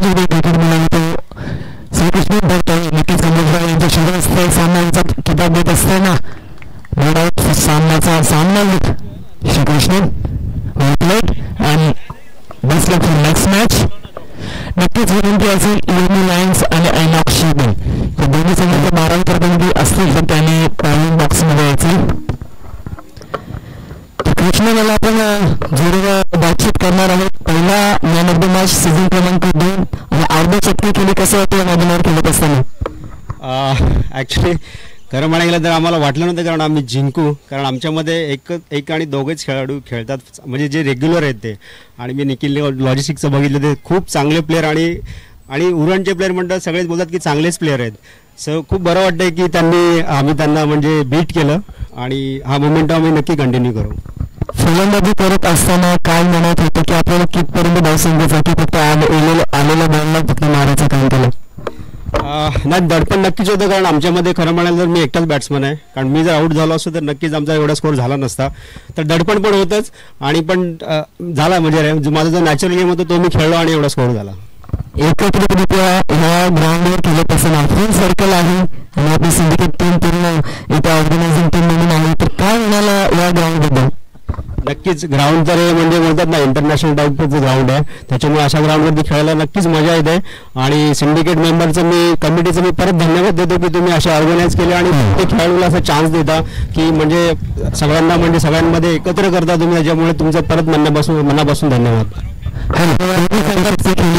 जो विकेट मिळाली तो श्रीकृष्ण भरतोय. नक्कीच कमलेश यांच्या शिवराज सामन्याचा किताब देत असताना सामन्याचा सामना श्रीकृष्ण प्लेट आणि best luck for next match. नक्कीच विनंती असेल युमी लायन्स आणि आयनॉक्स शिपिंग या दोन्ही संघाचे 12 प्रतिनिधी असतील तर त्याने प्रायव्हेट बॉक्समध्ये यायचे. कृष्णाला आपण जोडीवर बातचीत करणार आहोत. पहिला man of the match season क्रमांक 2 आणि अर्ध चटणी केली कसं वाटतं या मैदानावर खेळत असताना. ॲक्च्युली खरं म्हणायला गेलं तर आम्हाला वाटलं नव्हतं कारण आम्ही जिंकू, कारण आमच्यामध्ये एक आणि दोघेच खेळाडू खेळतात म्हणजे जे रेग्युलर आहेत ते. आणि मी निखिल लॉजिस्टिक्सचं बघितलं ते खूप चांगले प्लेअर आणि उरणचे प्लेअर म्हणतात सगळेच बोलतात की चांगलेच प्लेअर आहेत. सो खूप बरं वाटतं की आम्ही त्यांना म्हणजे बीट केलं आणि हा मोमेंट आम्ही नक्की कंटिन्यू करू. फलंदाजी करत असताना काय म्हणत होतं की आपल्याला कितपर्यंत धावसंख्येसाठी फक्त आलेल्या बॉलला फक्त मारायचं काम केलं. नाही दडपण नक्कीच होतं कारण आमच्यामध्ये खरं म्हणायला तर मी एकटाच बॅट्समन आहे, कारण मी जर आऊट झालो असतो तर नक्कीच आमचा एवढा स्कोर झाला नसता. तर दडपण पण होतंच आणि पण झाला म्हणजे माझा जो नॅचरल गेम होता तो मी खेळलो आणि एवढा स्कोर झाला. एकत्रितरित्या या ग्राउंडवर केलं असताना फुल सर्कल आहे आणि आपली सिंडिकेट टीम पूर्ण इथे ऑर्गनायझिंग टीम म्हणून आहे, तर काय म्हणाला या ग्राउंडबद्दल. नक्कीच ग्राउंड तर म्हणजे म्हणतात ना इंटरनॅशनल टाईपचं ग्राउंड आहे, त्याच्यामुळे अशा ग्राउंडवरती खेळायला नक्कीच मजा येते. आणि सिंडिकेट मेंबरचं कमिटीचं मी परत धन्यवाद देतो की तुम्ही असे ऑर्गनाईज केले आणि ते खेळाडूला असा चान्स देता की म्हणजे सगळ्यांना म्हणजे सगळ्यांमध्ये एकत्र करता तुम्ही, त्याच्यामुळे तुमचं परत मनापासून धन्यवाद.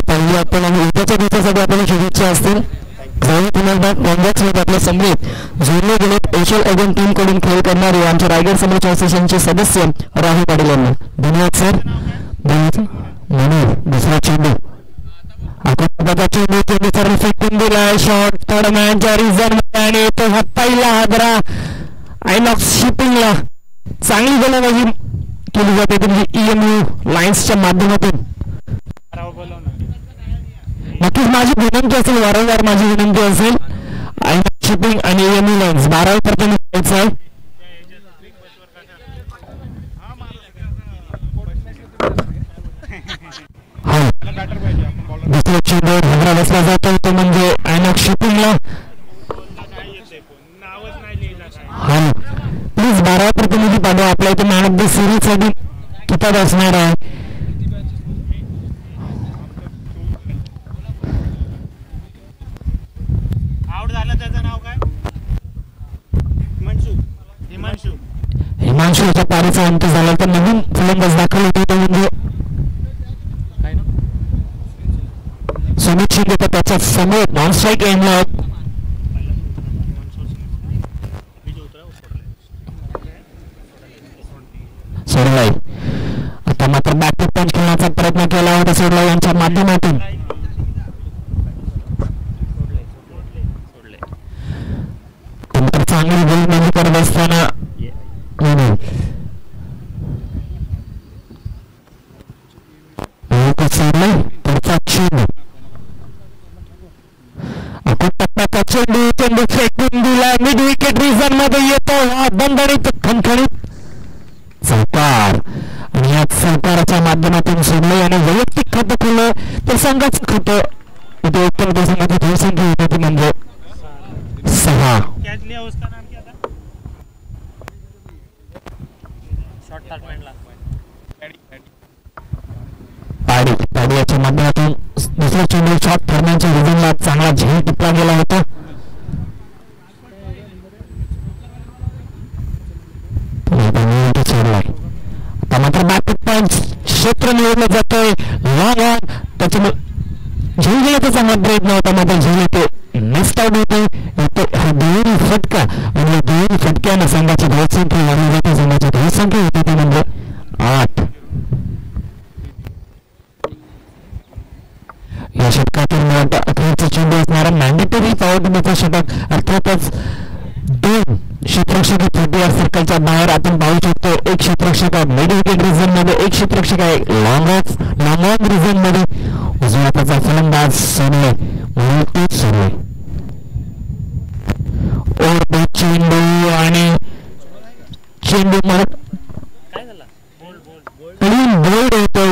पाहिजे आपण आणि उद्याच्या दिवसासाठी आपल्याला शुभेच्छा असतील. आपल्या समवेत जोडले गेले एशियल एजंट टीम कडून खेळ करणारे आमच्या रायगड समोर असोसिएशनचे सदस्य राहुल पाटील यांना धन्यवाद सर. दुसरा चेंडू चेंडू फेकून दिलाय. शॉट थर्ड मॅनच्या रिझर्व्ह आणि तो पहिला हादरा आयनॉक्स शिपिंगला चांगली गोलंदाजी केली जाते म्हणजे EMU लायन्सच्या माध्यमातून. नक्कीच माझी विनंती असेल, वारंवार माझी विनंती असेल आयनॉक्स शिपिंग आणि EMU लायन्स 12 प्रतिनिधी खेळायचं आहे. दुसऱ्या चेंडू घाबरा बसला जातो तो म्हणजे आयनॉक्स शिपिंगला. प्लीज 12 प्रतिनिधी पाठवा. आपल्या इथे मॅन ऑफ द सिरीज साठी किताब असणार आहे. हिमांशूच्या पारीचा अंत झाला तर नवीन फलंदाज दाखल होतो म्हणजे सुमित शिंदे, तर त्याच्या समोर नॉन स्ट्राईक एंडला सोडलाय. आता मात्र बॅक पंच खेळण्याचा प्रयत्न केला होता सोडला यांच्या माध्यमातून. चांगली गोलंदाजी करत असताना चेंडू फेकून दिला. मिड विकेट रिझन मध्ये येतो हा दणदणीत खणखणीत चौकार आणि या चौकाराच्या माध्यमातून सोडले आणि वैयक्तिक खातं केलं तर संघाचं खातं इथे उत्तर संघाची धावसंख्या होती म्हणजे 6. पाडियाच्या माध्यमातून दुसरा चेंडू शॉट ठरण्याच्या रिझनला चांगला झेल टिपला गेला होता. आता मात्र बॅक पंच क्षेत्र निवडलं जातंय लॉंग ऑन, त्याच्यामुळे झेल गेला तर चांगला प्रयत्न होता मात्र झेल येते नेक्स्ट आउट होते. हा दुहेरी फटका आणि या दुहेरी फटक्याने संघाची धावसंख्या वाढली जाते. संघाची धावसंख्या होती ती म्हणजे 8. या षटकातून अखेरचा चेंडू असणारा मॅन्डेटरी पॉवर षटक अर्थातच 2 क्षेत्ररक्षक या सर्कलच्या बाहेर आपण पाहू शकतो. एक क्षेत्ररक्षक आहे मिड विकेट रिझन मध्ये, एक क्षेत्ररक्षक आहे लॉंग ऑन रिझन मध्ये. उजव्या हाताचा फलंदाज सोडले म्हणून तो सोडले. चेंडू आणि चेंडू म्हणत बोल्ड होतो.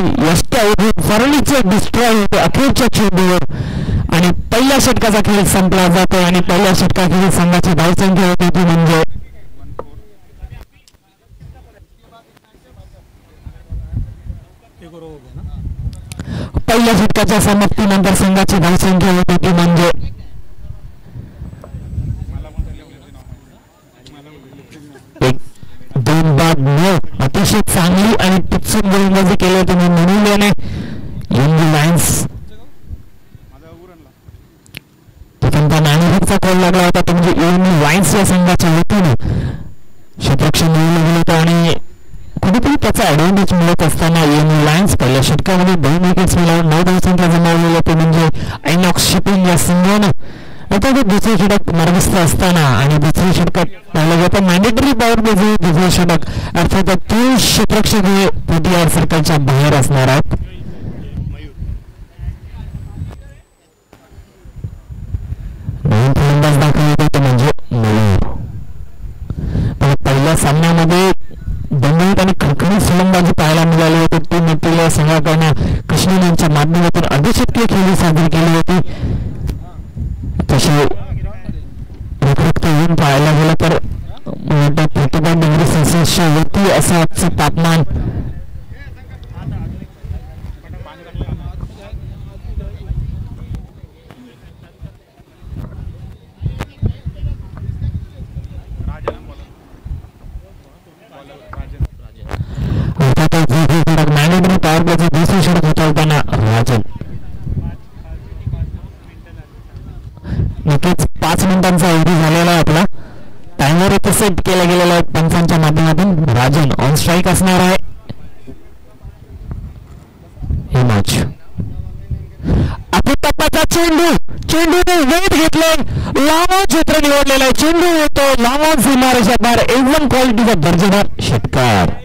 फरलीचे डिस्ट्रॉय होते. अखेरच्या चेंडू चेंडूवर आणि पहिल्या षटकाचा खेळ संपला जातो आणि पहिल्या षटकाखेरीज संघाची धावसंख्या होती ती म्हणजे पहिल्या षटकाच्या समाप्तीनंतर संघाची धावसंख्या होती ती म्हणजे 2-9. अतिशय चांगली आणि टिप्सून गोलंदाजी केली होती म्हणून यंग लायन्स नाणेफेकचा कॉल लागला होता तो म्हणजे यंग लायन्स या संघाच्या वतीने क्षेत्ररक्षण मिळवलं गेलं होतं आणि कुठेतरी त्याचा ऍडव्हान्टेज मिळत असताना यंग लायन्स पहिल्या षटकामध्ये 2 विकेट्स मिळवून 9 धावसंख्या जमावलेली होती म्हणजे आयनॉक्स शिपिंग या संघानं आता ते दुसरे षटक मार्गस्थ असताना आणि दुसरे षटकात पाहिलं गेलं मॅन्डेटरी पॉवर प्ले दुसरे षटक अर्थात 3 क्षेत्ररक्षक हे पीटीआर सर्कलच्या बाहेर असणार आहेत. नवीन फलंदाज दाखल होते ते म्हणजे मयूर. पहिल्या सामन्यामध्ये दणदणीत आणि खणखणीत फलंदाजी पाहायला मिळाली होती. टीम इंडिया संघाकडनं कृष्णन यांच्या माध्यमातून अर्धशतकीय खेळी साजरी केली होती. तसे रखरखत ऊन पाहायला गेलं तर 35 डिग्री सेल्सिअसच्या वरती असं आजचं तापमान. मॅनेजमेंट पॉवर प्लेचं दुसरे षटक उचलताना राजन नक्कीच 5 मिनिटांचा अवधी झालेला आहे. आपला टाइमर इथे सेट केला गेलेला आहे पंचांच्या माध्यमातून. राजन ऑन स्ट्राईक असणार आहे हे मॅच. आपण टप्प्याचा चेंडूने वेध घेतले लांब क्षेत्र निवडलेला आहे. चेंडू येतो लांब सीमारेषा बाहेर. एकदम क्वालिटीचा दर्जेदार षटकार.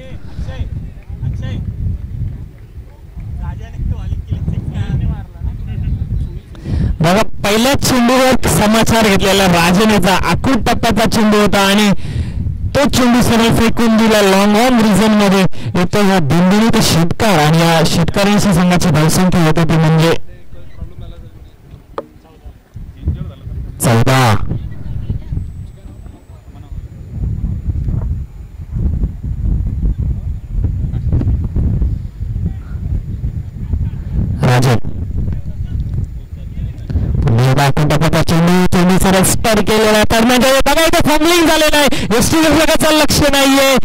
बघा पहिल्याच चेंडूवर समाचार घेतलेला राजनेचा आखूड टप्प्याचा चेंडू होता आणि तो चेंडू सरळ फेकून दिला लॉंग ऑन रिझन मध्ये येतो हा दणदणीत षटकार आणि या षटकारांशी संघाची धावसंख्या होती ती म्हणजे 14. राजन चेंडू सरळ स्पर केलेला आहे. फॉर्मलिंग झालेलं आहे. यष्टीरक्षकाचं लक्ष नाहीये.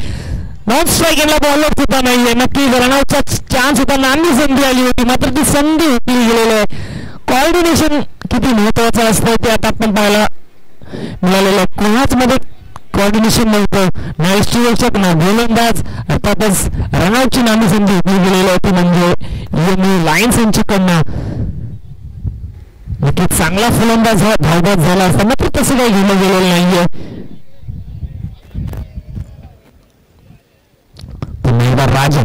नॉन स्ट्राईक याला बॉलर सुद्धा नाहीये. नक्कीच रनआउटचा चान्स होता. नांदी संधी आली होती मात्र ती संधी हुकली गेलेली आहे. कोऑर्डिनेशन किती महत्वाचं असतं ते आता आपण पाहायला मिळालेलं आहे. कोणाच मध्ये कोऑर्डिनेशन नव्हतं ना यष्टीरक्षक ना गोलंदाज. अर्थातच रनआउटची नांदी संधी हुकली गेलेली होती म्हणजे यंग लायन्स यांच्याकडनं. नक्कीच चांगला फलंदाज हा धावबाद झाला असता मात्र तसं काही घेणं गेलेलं नाहीये. पुन्हा एकदा राजन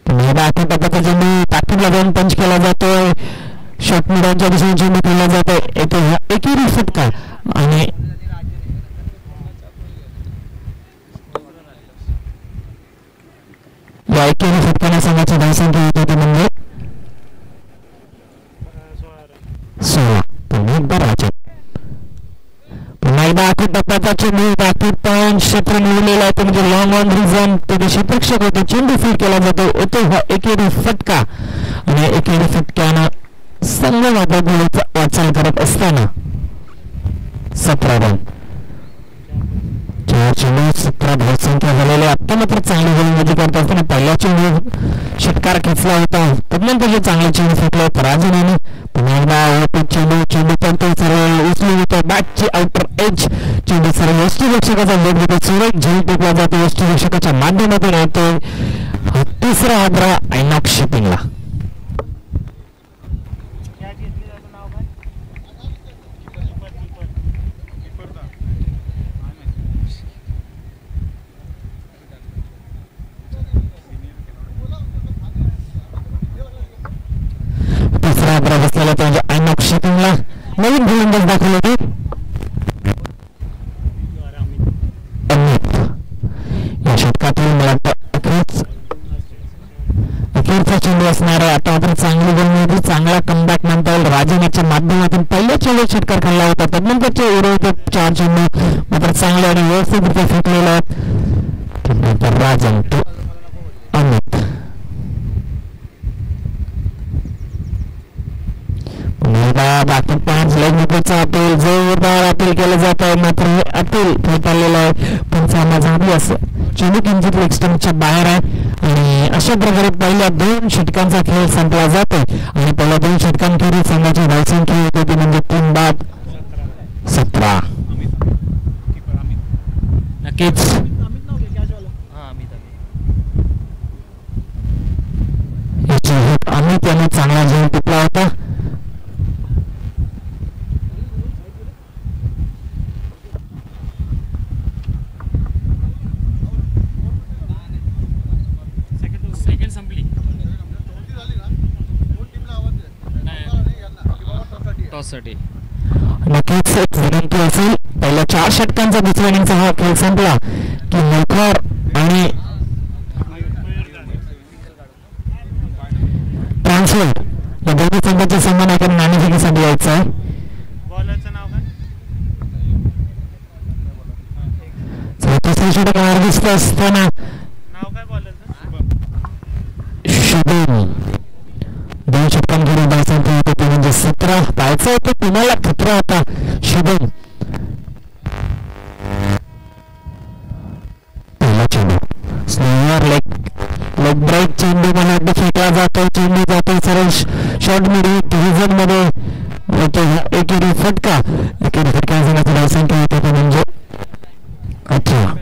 पुन्हा एकदा आखूड टप्प्याचा चेंडू ताकीदला जाऊन पंच केला जातोय. शॉर्ट मिडांच्या दिशेने चेंडू खेळला जातोय. एकेरी षटकार आणि या एकेरी षटकाने संघाची धावसंख्या होती ती म्हणजे 16. पुन्हा एकदा राजन पुन्हा एकदा आखूड टप्प्याचा चेंडू आखूड पण क्षेत्र निवडलेला आहे ते म्हणजे लॉंग ऑन रिझन ते क्षेत्ररक्षक होते. चेंडू फीड केला जातो येतो हा एकेरी फटका आणि एकेरी फटक्यानं संघ वाटचाल करत असताना 17 रन. 4 चेंडू 17 धावसंख्या झालेल्या. आता मात्र चांगली गोलंदाजी करत असताना पहिला चेंडू षटकार खेचला होता त्यानंतर जे चांगले चेंडू फेकले राजनाने. पुन्हा एकदा चेंडू पडतो सरळ उचलून येतो बॅटची आउटर एज. चेंडू सरळ यष्टीरक्षकाचा वेग घेतो. सुरेख झेल टेकला जातो यष्टीरक्षकाच्या माध्यमातून येतो तिसरा आग्रा आयनॉक्स शिपिंगला. तिसरा आग्रा बसलेला तो म्हणजे आयनॉक्स शिपिंगला नवीन गोलंदाज दाखल होते या षटकातील मला अखेरचा चेंडू असणार आहे. आता आपण चांगली चांगली गोलंदाजी, चांगला कमबॅक म्हणता येईल. राजनाच्या माध्यमातून पहिल्या चेंडू षटकार खेळला होता. तदनंतरचे उर्वरित 4 चेंडू मात्र चांगले आणि व्यवस्थितरित्या फेकलेले आहेत. नंतर राजन तो अमित. बाकी 5 लग्नचा अपील जोरदार अपील केलं जात आहे. मात्र हे अपील फेटाळलेलं आहे. पंचांना झाली असं चेंडू किंचित लेग स्टंपच्या बाहेर आहे आणि अशा प्रकारे पहिल्या 2 षटकांचा खेळ संपला जातो आणि पहिल्या 2 षटकांखेरीज संघाची धावसंख्या होती ती म्हणजे 3 बाद 17. नक्कीच अमित यांनी चांगला झेल टिपला होता. नक्कीच एक विनंती असेल, पहिल्या 4 षटकांचा दुसऱ्या इनिंगचा हा खेळ संपला की नौकर आणि ट्रान्सलेट या दोन्ही संघाच्या संगणकाने नाणेफेकीसाठी यायचं आहे. तिसऱ्या षटकावर दिसत असताना शुभम 2 षटकांखेरीज धावसंख्या होती ती म्हणजे 17. पाहायचं होतं तुम्हाला खतरा होता. शुभम पहिला चेंडू स्लोअर लेग ब्रेक चेंडू मला वाटतं फेकला जातो. चेंडू जातो सरळ शॉर्ट मिड डिव्हिजन मध्ये एकेरी फटका. एकेरी फटका संघाची धावसंख्या होती ती म्हणजे 18.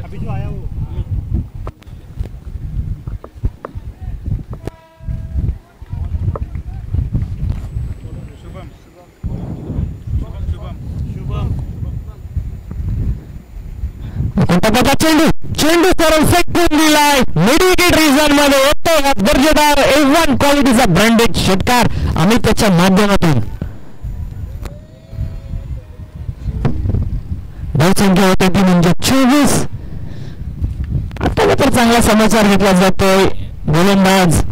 चेंडू सरळ फेकून दिलाय. मिड विकेट रिजन मध्ये येतो हा दर्जेदार A1 क्वालिटीचा ब्रँडेड षटकार आम्ही त्याच्या माध्यमातून. धावसंख्या होते ती म्हणजे 24. आता मात्र चांगला समाचार घेतला जातोय. गोलंदाज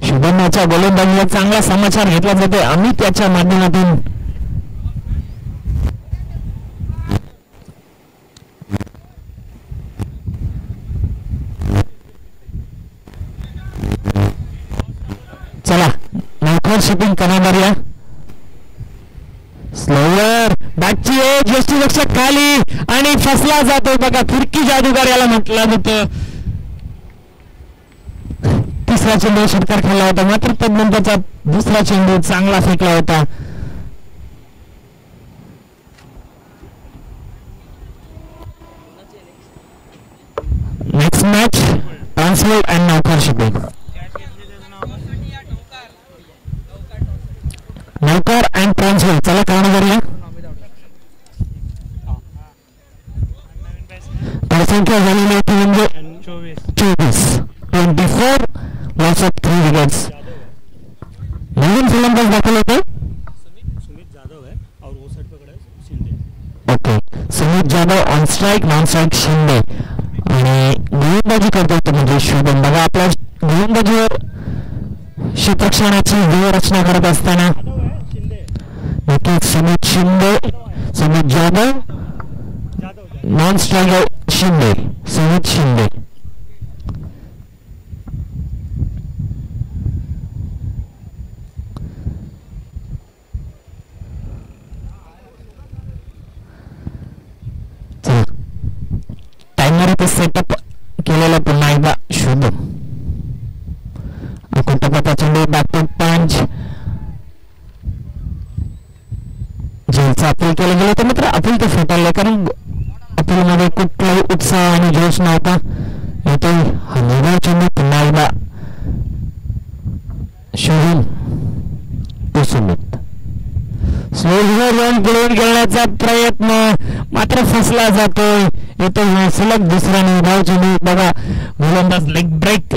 शुभमच्या गोलंदाजीला चांगला समाचार घेतला जातोय आम्ही त्याच्या माध्यमातून. चला नौकर शिपिंग करणार या. स्लोअर बॅटची एज यष्टीरक्षक खाली आणि फसला जातो बघा. फिरकी जादूगार याला म्हटलं जातं. तिसरा चेंडू षटकार खेळला होता मात्र तदनंतरचा दुसरा चेंडू चांगला फेकला होता. नेक्स्ट मॅच ट्रान्सलेट अँड नौकर शिपिंग. नौकर अँड ट्रान्सलेट चला करणं करूया. धावसंख्या झालेली होती म्हणजे 24. 24 लॉस ऑफ 3 विकेट्स. नवीन फलंदाज दाखल होते okay. Sumit Jadhav on strike, non strike Shinde आणि गोलंदाजी करत होते म्हणजे शुभम. बघा आपल्या गोलंदाजीवर क्षेत्ररक्षणाची व्यूहरचना करत असताना नक्कीच Sumit Shinde, Sumit Jadhav, non strike Shinde, Sumit Shinde. Timer इथे सेटअप केलेला पुन्हा एकदा शुभम. कुटपता चेंडू बॅकवर्ड पंच जेलचा अपील केलं गेलं होतं मात्र अपील ते फेटाळले कारण अपील मध्ये कुठलाही उत्साह आणि जोश नव्हता. येतो हा निर्णय चेंडू पुन्हा एकदा शुभम तो सुमित. रन बुडवून खेळण्याचा प्रयत्न मात्र फसला जातोय. येतो सलग दुसरा निर्धाव चेंडू. बघा गोलंदाज लेग ब्रेक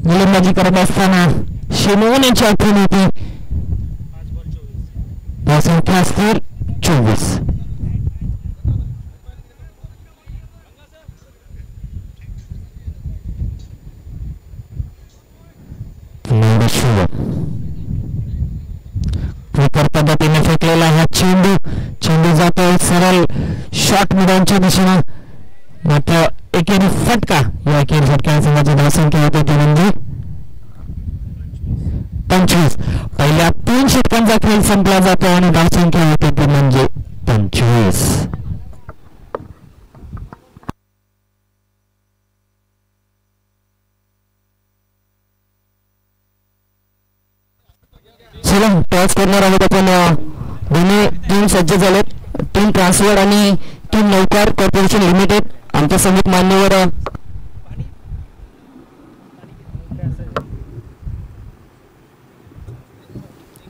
गोलंदाजी करत असताना शिमोन यांची आठवण होती. संख्या स्थिर 24. फटका या एकेरी फटक्याने संघाची धावसंख्या होते ती म्हणजे 25. पहिल्या 3 षटकांचा खेळ संपला जातो आणि धावसंख्या होते ती म्हणजे 25. चला टॉस करणार आहोत आपण. दोन्ही टीम सज्ज झालेत. टीम ट्रान्सफर आणि टीम नौकार कॉर्पोरेशन लिमिटेड. आमच्या संगीत मान्यवर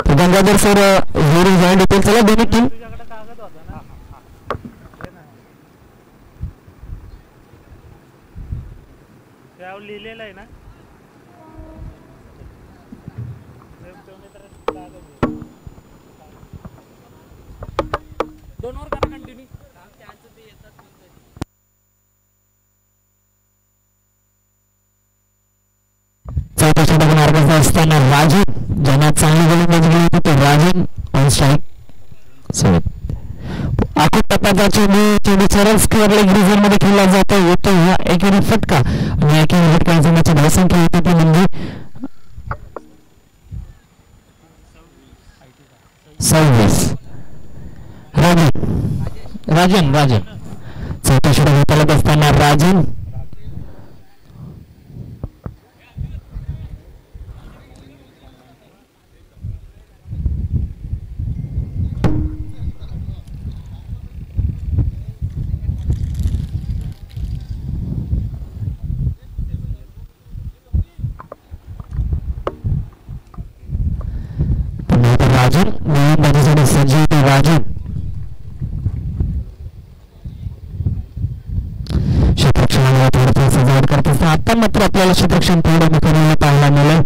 Gangadhar sir very join detail. चला दोन्ही टीम लिहिलेलं आहे ना. दोन वर करा कंटिन्यू. चौथ्या षटक मार्गाचा असताना राजन ज्यांना चांगली गोलंदाजी केली होती तो राजन ऑन स्ट्राईक सोबत. आखूड टप्प्याचा चेंडू सरळ स्क्वेअर लेग रिझन मध्ये खेळला जातो. येतो हा एकेरी फटका आणि एकेरी फटका संघाची धावसंख्या होती ती म्हणजे 26. राजन चौथ्या षटक हाताळत असताना राजन गोलंदाजीसाठी सज्ज होते. राजन क्षेत्ररक्षणाला थोडंसं सजावट करत असताना आता मात्र आपल्याला क्षेत्ररक्षण थोडं निखरलेलं पाहायला मिळेल.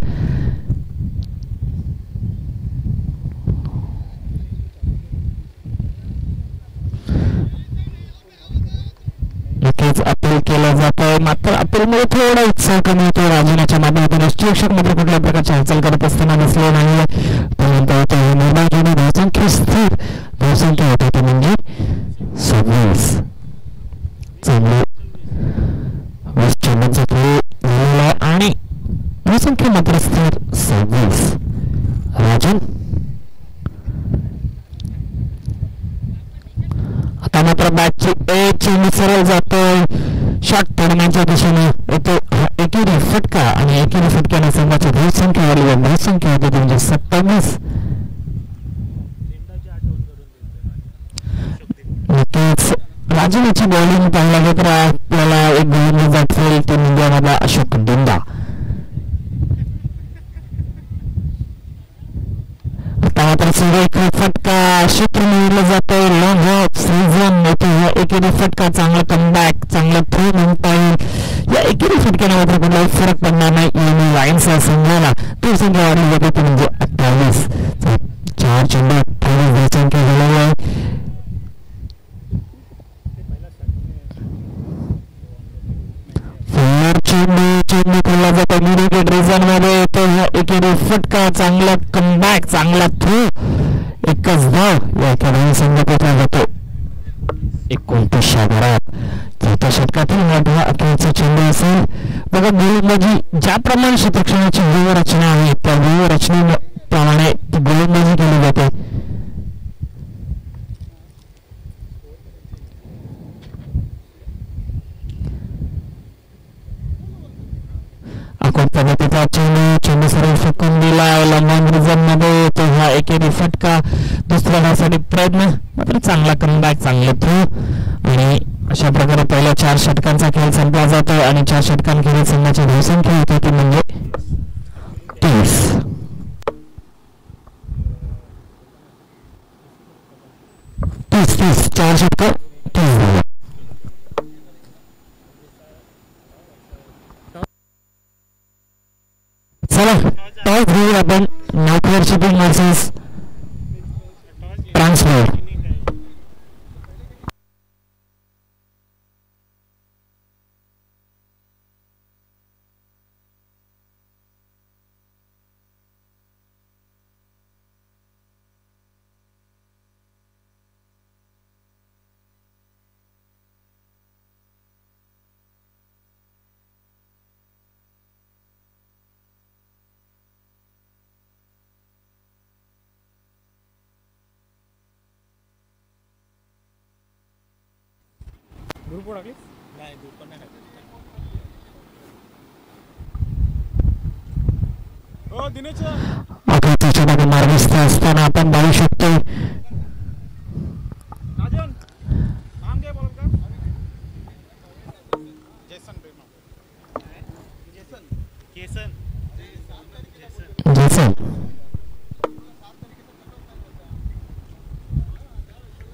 नक्कीच अपील केलं जातंय मात्र अपीलमुळे थोडा उत्साह कमी होतो. राजनाच्या माध्यमातून राष्ट्रीय मात्र कुठल्या प्रकारची हालचाल करत असताना दिसले नाहीये. धावसंख्या स्थिर धावसंख्या होते ती म्हणजे 26. चांगले चेंडूचा खेळ झालेला आहे आणि धावसंख्या मात्र स्थिर 26. राजन आता मात्र बॅटची एक चेंडू सरळ जातोय शॉट तोडण्याच्या दिशेने येतो. एकेरी फटका आणि एकेरी फटक्याने संघाची धावसंख्या वाढली. धावसंख्या होती म्हणजे 27. नक्कीच राजनाची बॉलिंग पाहायला गेलं तर आपल्याला एक गोलंदाज आठवेल टीम इंडियामधला अशोक डिंदा. आता मात्र सुरेख फटका क्षेत्र निवडलं जातंय. लॉंग ऑफ सीझन एकेरी फटका चांगला कमबॅक चांगला थ्रो म्हणता येईल. या एकेरी फटक्याने मात्र कुठलाही फरक पडणार नाही. लाईनसह संघाला तो संख्या वाढली जाते ती म्हणजे 28. 4 चेंडू 28 धावसंख्या झालेली आहे. चेंडू खेळला जातो मिडविकेट रिझन मध्ये येतो. हा एकेरी फटका चांगला कमबॅक चांगला थ्रो एकच धाव या खेळाडू संघ पोचला जातो 29 घरात. चौथ्या षटकातील हा अखेरचा चेंडू असेल. बघा गोलंदाजी ज्याप्रमाणे क्षेत्ररक्षणाची व्यूहरचना आहे त्या व्यूहरचनेप्रमाणे ती गोलंदाजी केली जाते. पद्धतीचा चेंडू सरळ फेकून दिला लॉंग रिझन मध्ये तो हा एकेरी फटका. दुसऱ्या धावसाठी प्रयत्न मात्र चांगला कमबॅक चांगले थ्रो आणि अशा प्रकारे पहिल्या 4 षटकांचा खेळ संपला जातो आणि 4 षटकांखेरीज संघाची धावसंख्या होती ती म्हणजे 30. तीस 4 षटक 30 झाले. चला टॉस घेऊया आपण. नौकर शिपिंग वर्सेस ट्रान्सफर. ग्रुप टाकली आघाताच्या षटक मार्गस्थ असताना आपण पाहू शकतो जेसन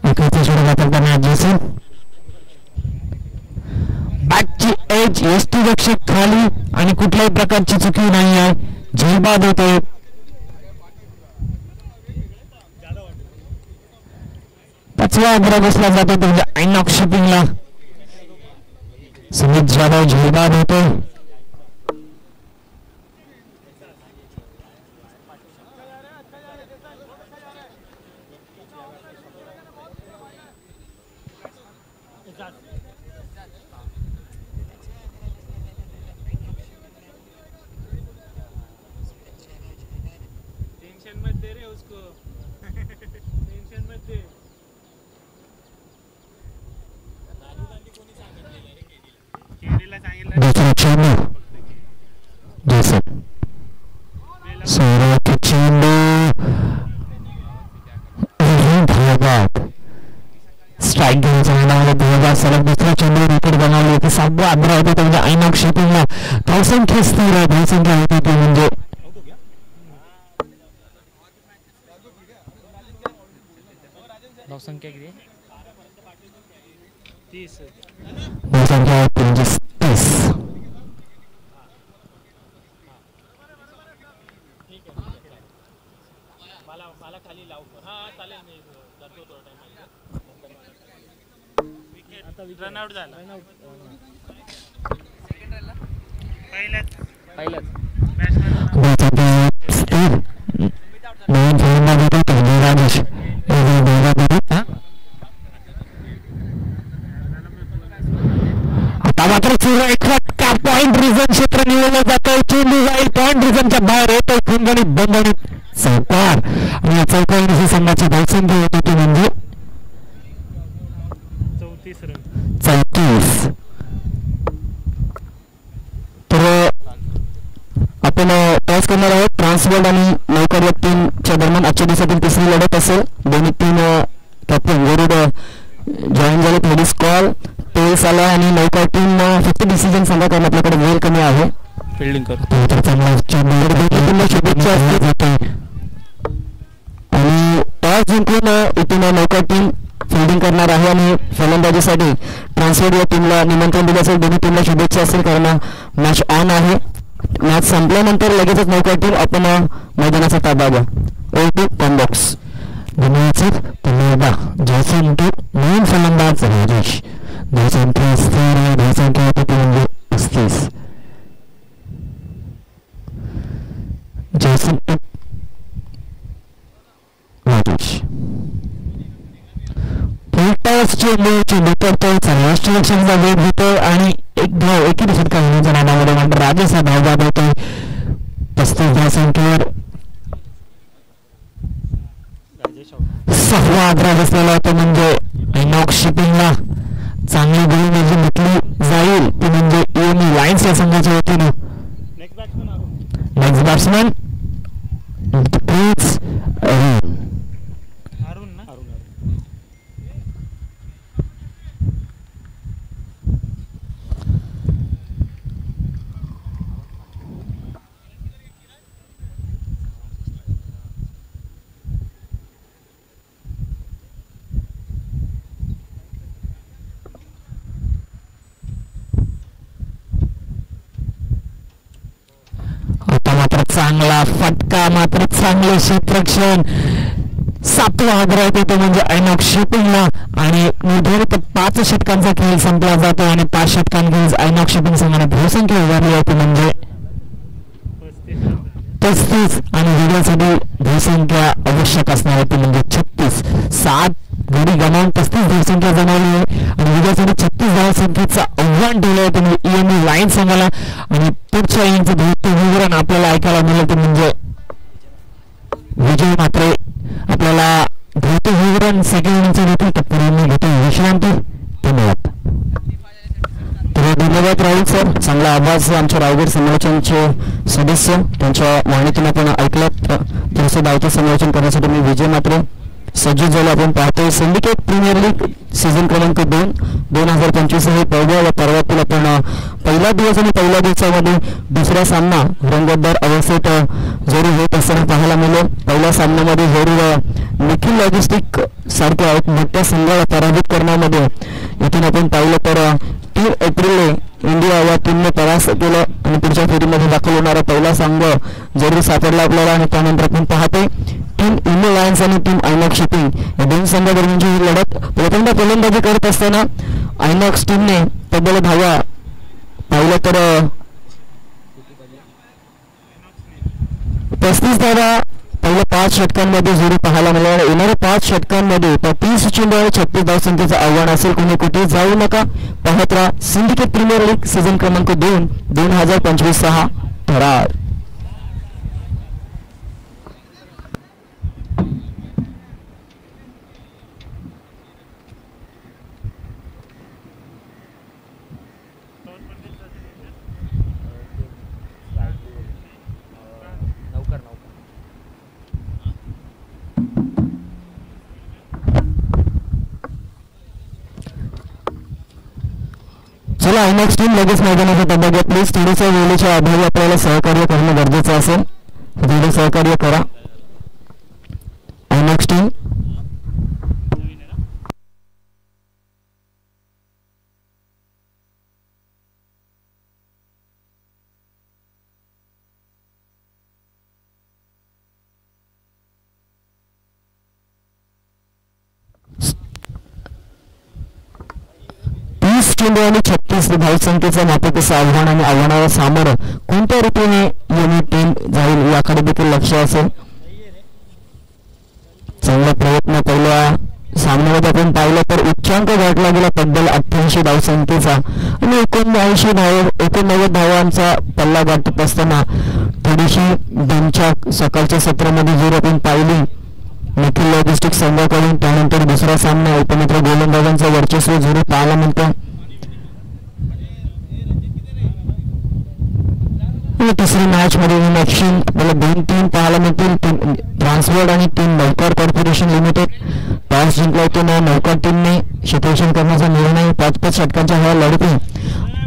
आघाताच्या षटकात करताना जेसन बॅटची एज यष्टिरक्षक खाली आणि कुठल्याही प्रकारची चुकी नाही आहे झेलबाद होते पाचवा अग्र बसला जातो म्हणजे आयनॉक्स शिपिंगला सुमित जाधव झेलबाद होतो टेंशन मत दे रे उसको टेंशन मत दे केडीला सांगितलं दूसरा चेंडू जेसन सौरव चेंडू धावबाद स्ट्राइक घेऊन चांगला धावबाद सलग दुसरा चेंडू विकेट बनवली की 7वा आग्रह होता तो म्हणजे आयनॉक्स शिपिंगला धावसंख्या स्थिर आहे धावसंख्या होती ती म्हणजे धावसंख्या किती 30 धावसंख्या होती म्हणजे 30 मला खाली लाव चालेल मी जातो थोडा टाइम रन आउट झाला पहिल्याच नवीन फलंदाज होता राजेश आता मात्र का पॉइंट रिझन क्षेत्र निवडलं जातोय चेंडू जाईल पॉइंट रिझनच्या बाहेर येतोय खणगणित बंधनित चौकार आणि या चौकाराने संघाची धावसंख्या होत होती म्हणजे 34 तर आपण टॉस करणार आहोत ट्रान्सवर्ल्ड आणि नौका टीमच्या दरम्यान आजच्या दिवसातील तिसरी लढत असेल दोन्ही टीम कॅप्टन गरुड जॉईन झालेत लेडीज कॉल टेल्स आला आणि नौका टीम 50 डिसिजन संघा कारण आपल्याकडे वेळ कमी आहे फिल्डिंग करतो तर चांगला शुभेच्छा असते आणि टॉस जिंकून इथून नौका टीम फिल्डिंग करणार आहे आणि फलंदाजीसाठी ट्रान्सफर या टीमला निमंत्रण दिलं असेल दोन्ही टीमला शुभेच्छा असेल कारण मॅच ऑन आहे मॅच संपल्यानंतर लगेचच नौका टीम आपण मैदानाचा ताबा घ्या ओ2 कॉम्बॉक्स धन्यवाद सर धन्यवाद जयसन टू नवीन फलंदाज राजेश धावसंख्या स्थिर आहे धावसंख्या होती म्हणजे 35 जयसन टू राजेश चेंडू करतोय राष्ट्ररक्षणाचा वेग घेतोय आणि एक धाव एकेरी षटकार होण्याच्या नादामध्ये मात्र राजेश हा धावबाद होतोय 35 धावसंख्येवर 6वा आग्रह बसलेला होता म्हणजे आयनॉक्स शिपिंगला चांगली गोलंदाजी म्हटली जाईल ती म्हणजे ईएमई लायन्स या संघाच्या वतीनं नेक्स्ट बॅट्समन चांगला फटका मात्र चांगले क्षेत्ररक्षण 7वा आग्रह येतो म्हणजे आयनॉक्स शिपिंगला आणि निर्धारित 5 षटकांचा खेळ संपला जातो आणि 5 षटकांखेरीज आयनॉक्स शिपिंग संघाने धावसंख्या उभारली होती म्हणजे 35 आणि वेगळ्यासाठी धावसंख्या आवश्यक असणार होती म्हणजे 36 7 गडी गमावून 35 धावसंख्या जमवली आहे आणि वेगळ्यासाठी 36 धावसंख्येचं आव्हान ठेवलं होतं म्हणजे ईएमई लाईन संघाला आणि पुढच्या इनिंगचं भौतिक विवरण आपल्याला ऐकायला मिळलं तर म्हणजे विजय मात्र आपल्याला भौतिक विवरण सेकंड इनिंगचं देतील तर पूर्वी घेतो विश्रांती धन्यवाद. धन्यवाद राहुल सर. चांगला आवाज आमच्या रायगड समालोचनचे सदस्य त्यांच्या वाणीतून आपण ऐकलात. थोडंसं धावते समालोचन करण्यासाठी मी विजय मात्रे सज्ज झालो. आपण पाहतोय सिंडिकेट प्रीमियर लीग सीझन क्रमांक 2 2025 हे पहिल्या व पर्वातील आपण पहिला दिवस आणि पहिल्या दिवसामध्ये दुसरा सामना रंगतदार अवस्थेत जरूर होत असताना पाहायला मिळालं. पहिल्या सामन्यामध्ये जरूर निखिल लॉजिस्टिक सारख्या एक मोठ्या संघाला पराभूत करण्यामध्ये इथून आपण पाहिलं तर 3 एप्रिलने इंडिया या टीमने परास्त केलं आणि पुढच्या फेरीमध्ये दाखल होणारा पहिला संघ जरूर सापडला आपल्याला. आणि त्यानंतर आपण पाहतोय टीम इनो लायन्स आणि टीम आयनॉक्स शिपिंग या दोन संघादरम्यानची ही लढत. प्रथमतः फलंदाजी करत असताना आयनॉक्स टीमने तब्बल धावा पाहिलं तर 35 धावा पहिल्या 5 षटकांमध्ये जरूर पाहायला मिळाला. येणाऱ्या 5 षटकांमध्ये 30 चेंडू आणि 36 धावसंख्येचं आव्हान असेल. कोणी कुठे जाऊ नका, पाहत राहा सिंडिकेट प्रीमियर लीग सीझन क्रमांक 2 2025 थरार. चला आयनॉक्स टीम लगेच मैदानाचा डबा घ्या प्लीज. थोडंसं वेळेच्या अभावी आपल्याला सहकार्य करणं गरजेचं असेल. थोडं सहकार्य करा आयनॉक्स टीम. चेंडू आणि 36 धावसंख्येचा मापकाचं आव्हान आणि आव्हानाला सामोरं कोणत्या रीतीने युनिट टीम जाईल याकडे देखील लक्ष असेल. चांगला प्रयत्न पहिल्या सामन्यामध्ये आपण पाहिलं तर उच्चांक गाठला गेला तब्बल 88 धावसंख्येचा आणि 89 धावांचा पल्ला गाठत असताना थोडीशी त्यांच्या सकाळच्या सत्रामध्ये जर आपण पाहिली निखिल लॉजिस्टिक संघाकडून. त्यानंतर दुसरा सामना उपमित्र गोलंदाजांचं वर्चस्व जरूर पाहायला मिळतं. तिसरी मॅच मध्ये इन ऍक्शन आपल्याला 2 टीम पाहायला मिळतील. टीम ट्रान्सवर्ड आणि टीम नौकार कॉर्पोरेशन लिमिटेड. टॉस जिंकला होतो ना नौकार टीमने क्षेत्ररक्षण करण्याचा निर्णय. 5-5 षटकांच्या ह्या लढती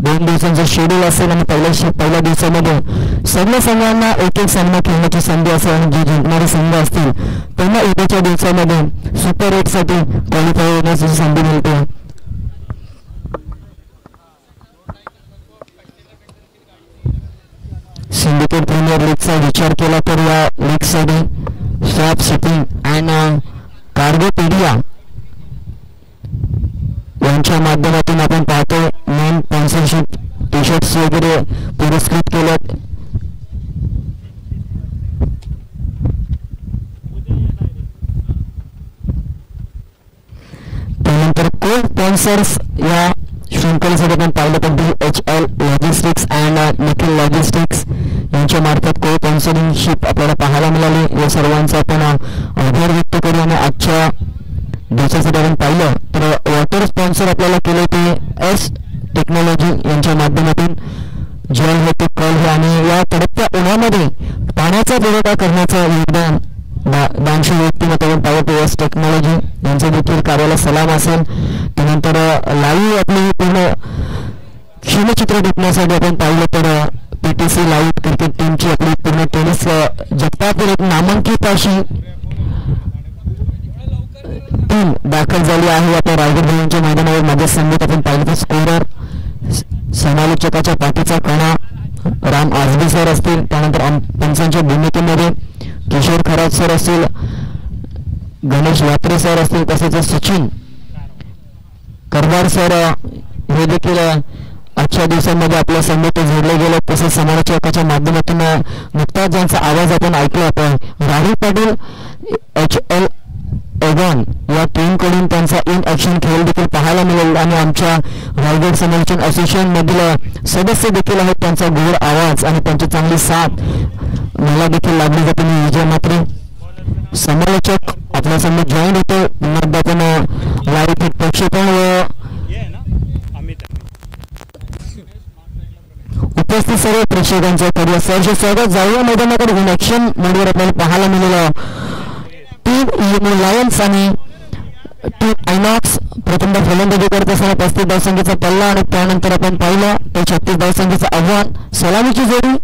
2 दिवसांचं शेड्यूल असेल आणि पहिल्या दिवसामध्ये सगळ्या संघांना एक सामना खेळण्याची संधी असेल आणि जे जिंकणारे संघ असतील त्यांना उद्याच्या दिवसामध्ये सुपर 8 साठी क्वालिफाय होण्याची संधी मिळते. सिंडिकेट प्रीमियर लीगचा विचार केला तर या लीगसाठी स्वॅप शिपिंग अँड कार्गोपेडिया यांच्या माध्यमातून आपण पाहतो मेन स्पॉन्सरशिप टी शर्ट्स वगैरे पुरस्कृत केल्यात. त्यानंतर को स्पॉन्सर्स या शृंखलेसाठी आपण पाहिलं तर DHL logistics and Nikhil logistics यांच्या मार्फत को स्पॉन्सरिंगशिप आपल्याला पाहायला मिळाली. या सर्वांचा आपण आभार व्यक्त करू. आणि आजच्या दिवसासाठी आपण पाहिलं तर वॉटर स्पॉन्सर आपल्याला केले ते एस टेक्नॉलॉजी यांच्या माध्यमातून जल हे ते कल हे आणि या तडकत्या उन्हामध्ये पाण्याचा पुरवठा करण्याचं योगदान दानशूर व्यक्तिमत्व आपण पाहतो एस टेक्नॉलॉजी यांचं देखील कार्याला सलाम असेल. त्यानंतर लाईव्ह आपली पूर्ण क्षणचित्र टिपण्यासाठी आपण पाहिलं तर PTC लाईव्ह क्रिकेट टीमची आपली पूर्ण टेनिस जगतातील एक नामांकित अशी टीम दाखल झाली आहे. आपल्या रायगड भवनच्या मैदानावर माझ्या संगीत आपण पाहिलं तर स्कोरर समालोचकाच्या पाठीचा कणा राम आजबे सर असतील. त्यानंतर पंचांच्या भूमिकेमध्ये किशोर खरात सर असतील, गणेश यात्रे सर असतील, तसेच सचिन करवार सर हे देखील आजच्या दिवसांमध्ये आपल्या संगीत जोडले गेले. तसेच समालोचकाच्या माध्यमातून नुकताच ज्यांचा आवाज आपण ऐकला आपण राहुल पाटील HL एगॉन या टीमकडून त्यांचा इन ऍक्शन खेळ देखील पाहायला मिळेल. आणि आमच्या रायगड समालोचन असोसिएशन मधील सदस्य देखील आहेत. त्यांचा गोड आवाज आणि त्यांची चांगली साथ मला देखील लाभली जाते. मी विजय मात्रे समालोचक आपल्या समोर जॉईन होतो. पुन्हा आपण लाईव्ह थेट प्रक्षेपण व उपस्थित सर्व प्रेक्षकांचे खरे सहर्ष स्वागत. जाऊया मैदानाकडे घेऊन ॲक्शन मोडवर आपल्याला पाहायला मिळालेलं टीम युनो लायन्स आणि टीम आयनॉक्स प्रथमदा फलंदाजी करत असताना 35 धावसंख्येचा पल्ला आणि त्यानंतर आपण पाहिलं तर 36 धावसंख्येचं आव्हान. सलामीची जोडी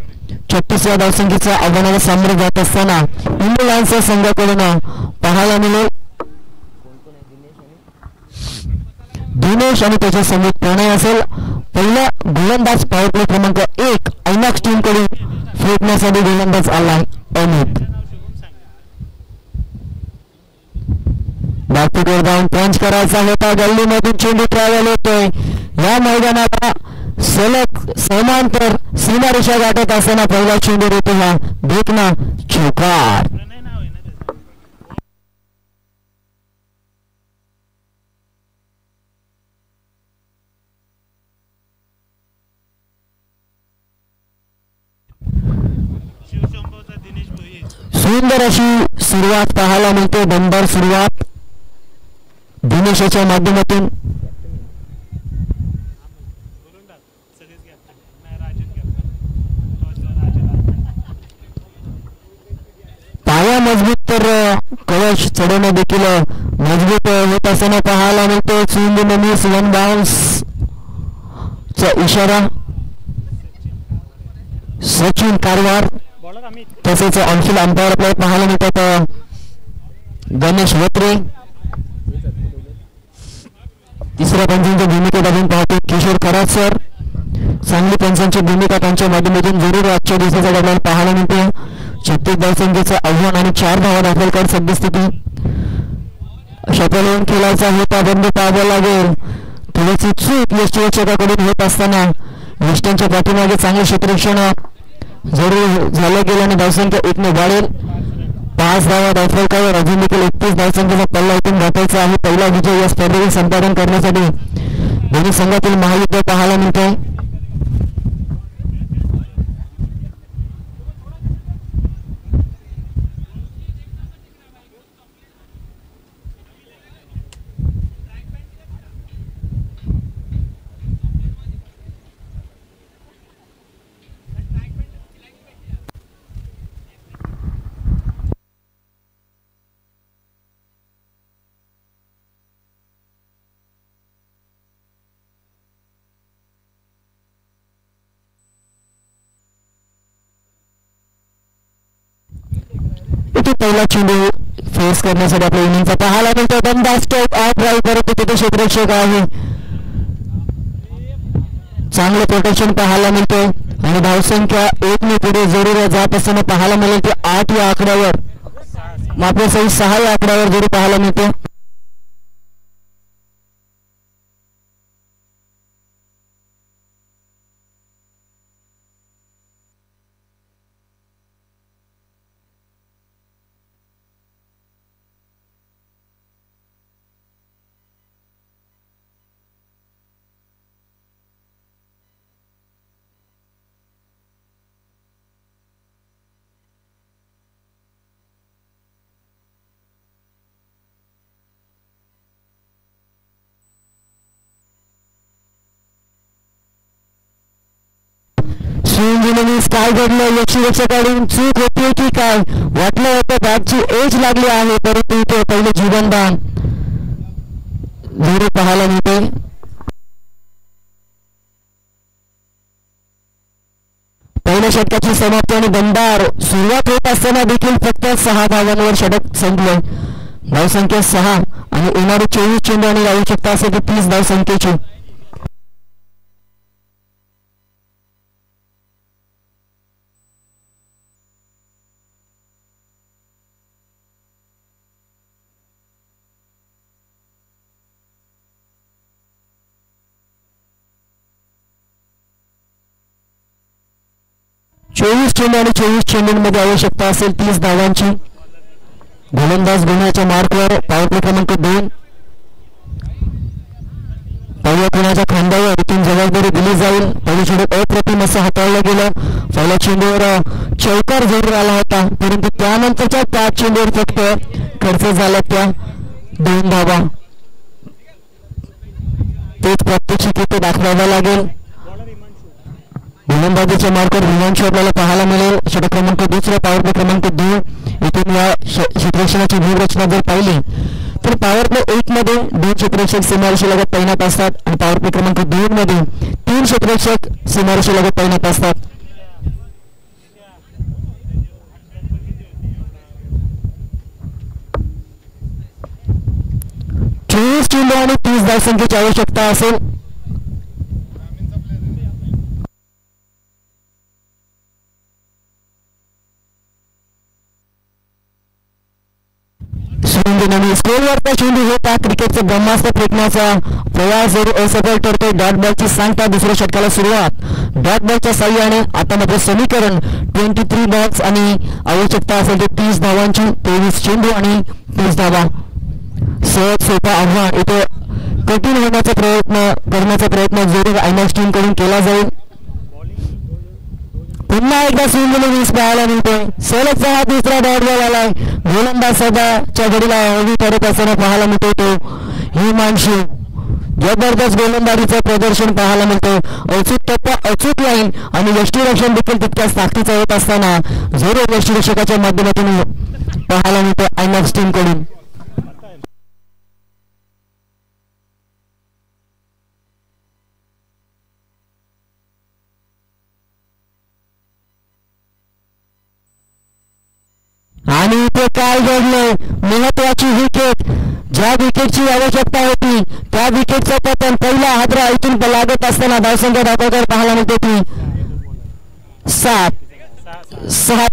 36व्या धावसंख्येच्या आव्हानाला सामोरे जात असताना युनो लायन्सच्या संघाकडून पाहायला मिळेल दिनेश आणि त्याच्या समेत प्रणय असेल. पहिला गोलंदाज पॉवर प्ले क्रमांक 1 आयनॉक्स टीम कडून फेकण्यासाठी गोलंदाज आलाय अमित. बाकीवर जाऊन पंच करायचा होता. गल्लीमधून चेंडू ट्रॅव्हल होतोय. या मैदानाला सलग समांतर सीमारेषा गाठत असताना पहिला चेंडू येतो हा देखना चौकार. सुंदर अशी सुरुवात पाहायला मिळते. दमदार सुरुवात दिनेशाच्या माध्यमातून. पाया मजबूत तर कवच चढवणं देखील मजबूत होत असताना पाहायला मिळतो. स्विंग मिस वन बाउन्स चा इशारा. सचिन कारवार तसेच ऑनफिल्ड अंपायर आपल्याला पाहायला मिळतात गणेश वत्रे. तिसऱ्या पंचांच्या भूमिकेत आपण पाहतो किशोर कराड सर. चांगली पंचांची भूमिका त्यांच्या माध्यमातून जरूर आजच्या दिवसाच्या दरम्यान पाहायला मिळते. 36 धावसंख्येचं आव्हान आणि 4 धावा दाखल कर सद्यस्थिती. शटल खेळायचा होता बंद पाहावा लागेल. थोडीशी चूक यष्टीरक्षकाकडून होत असताना यष्टांच्या पाठीमागे चांगले क्षेत्ररक्षण जरूर झालं गेलं आणि धावसंख्या 1 ने वाढेल. 5 धावा दाखल कर. अजून देखील 31 धावसंख्येचा पल्ला इथून गाठायचा आहे. पहिला विजय या स्पर्धेचे संपादन करण्यासाठी दोन्ही संघातील महायुद्ध पाहायला मिळते. पहिला चेंडू फेस करण्यासाठी आपल्या इनिंगचा पाहायला मिळतो. दमदार स्ट्रोक आउट ड्राईव्ह करत तिथे क्षेत्ररक्षक आहे. चांगलं प्रोटेक्शन पाहायला मिळतोय आणि धावसंख्या 1 ने पुढे जरूर जात असताना पाहायला मिळेल की 8 या आकड्यावर मात्र सही 6 या आकड्यावर जरूर पाहायला मिळते. काय घडलं यक्षरक्षकाकडून चूक होती की काय वाटलं होतं बॅटची एज लागली आहे परंतु ते पहिले जीवनदान जरूर पाहायला मिळते. पहिल्या षटकाची समाप्ती आणि दमदार सुरुवात होत असताना देखील फक्त 6 धावांवर षटक संपले. धावसंख्या 6 आणि येणारी 24 चेंडू आणि आवश्यकता असेल तर 30 धावसंख्येची. चेंडू आणि 24 चेंडूंमध्ये आवश्यकता असेल 30 धावांची. गोलंदाज गुन्ह्याच्या मार्कवर पॉवर प्ले क्रमांक 2 पहिल्या गुन्ह्याच्या खांद्यावर इथून जबाबदारी दिली जाईल. पहिल्या चेंडू अप्रतिम असं हाताळलं गेलं. पहिल्या चेंडूवर चौकार जरूर आला होता परंतु त्यानंतरच्या 5 चेंडूवर फक्त खर्च झाला त्या 2 धावा. तेच प्रत्यक्षित इथे दाखवावं लागेल. गोलंदाजीच्या मार्कवर हिमांशू आपल्याला पाहायला मिळेल. षटक क्रमांक दुसरा, पॉवर प्ले क्रमांक 2. इथून या क्षेत्ररक्षणाची व्यूहरचना जर पाहिली तर पॉवर प्ले 1 मध्ये 2 क्षेत्ररक्षक सीमारेषेलगत तैनात असतात आणि पॉवर प्ले क्रमांक 2 मध्ये 3 क्षेत्ररक्षक सीमारेषेलगत तैनात असतात. 24 चेंडू आणि 30 धावसंख्येची आवश्यकता असेल. स्कोरवरचा चेंडू होता. क्रिकेटचं ब्रह्मास्त्र फेकण्याचा प्रयास जरी असफल ठरतोय. डॉट बॉलची सांगता दुसऱ्या षटकाला सुरुवात. डॉट बॉलच्या साह्याने आता मात्र समीकरण 23 बॉल्स आणि आवश्यकता असेल ते 30 धावांची. 23 चेंडू आणि 30 धावा. सहज सोपा आव्हान इथे कठीण होण्याचा करण्याचा प्रयत्न जरूर आयनॉक्स टीम कडून केला जाईल. पुन्हा एकदा स्विंग 20 पाहायला मिळतोय. सलगचा हा दुसरा डॉट बॉल आलाय. गोलंदाज सध्याच्या घडीला हवी करत असताना पाहायला मिळतो तो हिमांशू. जबरदस्त गोलंदाजीचं प्रदर्शन पाहायला मिळतं. अचूक टप्पा, अचूक लाईन आणि यष्टीरक्षण देखील तितक्याच ताकदीचं होत असताना जरूर यष्टीरक्षकाच्या माध्यमातून पाहायला मिळतं आयनॉक्स टीम कडून. आणि इथे काय घडलंय? महत्वाची विकेट, ज्या विकेटची आवश्यकता होती त्या विकेटचं पतन. पहिला हादरा इथून लागत असताना धावसंख्या दाखवकर पाहायला मिळते ती 7-6.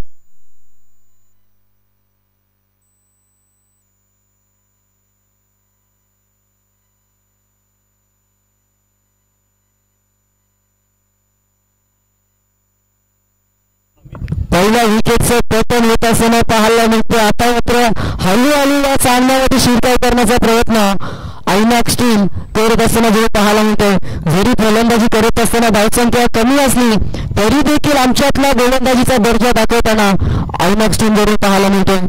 पहिल्या विकेटचं पतन होत असताना पाहायला मिळते. आता मात्र हळूहळू या सामन्यामध्ये शिरकाव करण्याचा प्रयत्न आयनॉक्स टीम करत असताना जे पाहायला मिळते. जरी फलंदाजी करत असताना धावसंख्या कमी असली तरी देखील आमच्यातला गोलंदाजीचा दर्जा दाखवताना आयनॉक्स टीम जरूर पाहायला मिळते.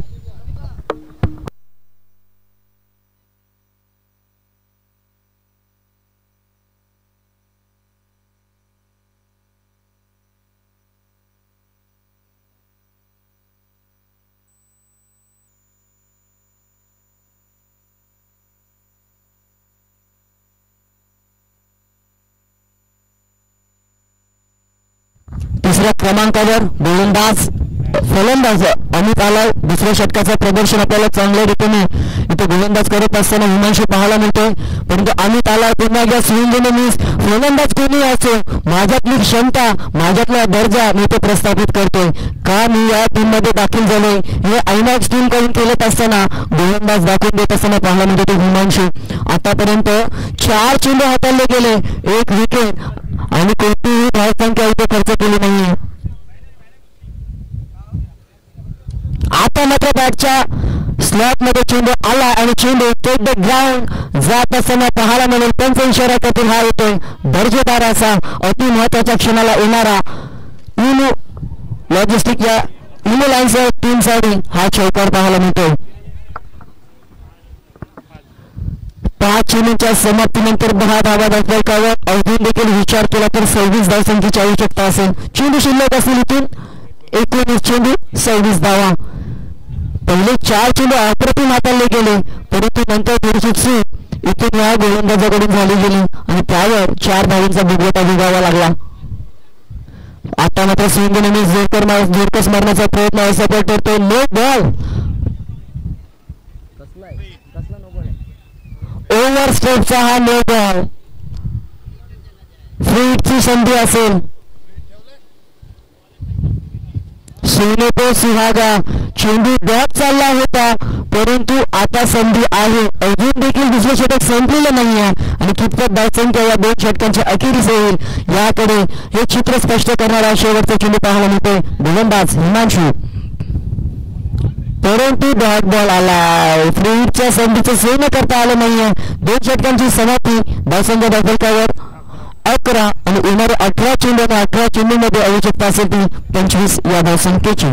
तिसऱ्या क्रमांकावर गोलंदाज फलंदाज अमित आलाय. दुसऱ्या षटकाचं प्रदर्शन आपल्याला चांगल्या रीतीने इथे गोलंदाज करत असताना हिमांशू पाहायला मिळतोय. परंतु अमित आलाय पुन्हा एकदा स्विंग मिस. फलंदाज कोणी असो, माझ्यातली क्षमता, माझ्यातला दर्जा मी ते प्रस्थापित करतोय. का मी या टीम मध्ये दाखल झालोय हे आयनॉक्स टीम कडून केलं असताना गोलंदाज दाखवून देत असताना पाहायला मिळतो तो हिमांशू. आतापर्यंत 4 चेंडू हाताळले गेले, 1 विकेट आणि कोणतीही धावसंख्या इथे खर्च केली नाहीये. आता मात्र बॅटच्या स्लॉट मध्ये चेंडू आला आणि चेंडू टेक द ग्राउंड जात असताना पाहायला मिळेल. पंच इशारा करतील हा येतोय दर्जेदार असा अति महत्वाच्या क्षणाला येणारा इनो लॉजिस्टिक या इनो लाईन्स टीमसाठी हा चौकार पाहायला मिळतोय. 5 चेंडूंच्या समाप्तीनंतर 10 धावा धावसंख्येवर अजून देखील विचार केला तर 26 धावसंख्येची आवश्यकता असेल. चेंडू शिल्लक असेल इथून 19 चेंडू 26 धावा. पहिले 4 चेंडू अप्रतिम हाताळले गेले, परंतु नंतर थोडीशी चूक इथून या गोलंदाजाकडून झाली गेली आणि त्यावर 4 धावांचा भोगवटा भोगावा लागला. आता मात्र स्विंग नेहमी जोरकस मारण्याचा प्रयत्न असफल ठरतो. नो बॉल, ओव्हर स्ट्रोकचा हा नो बॉल. फ्रीची संधी असेल. सोने तो सुहागा. चेंडू बॅक चालला होता परंतु आता संधी आहे. अजून देखील दुसरे षटक संपलेलं नाहीये आणि कितपत धावसंख्या या 2 षटकांच्या अखेरीस येईल याकडे हे चित्र स्पष्ट करणारा शेवटचा चेंडू पाहायला मिळतोय. गोलंदाज हिमांशू, परंतु डॉट बॉल आलाय. फ्रीच्या संधीचं सोनं करता आलं नाहीये. 2 षटकांची समाप्ती. धावसंख्या धावफलकावर 11 आणि येणारे 18 चेंडू आणि 18 चेंडूमध्ये आवश्यकता असेल ती 25 या धावसंख्येची.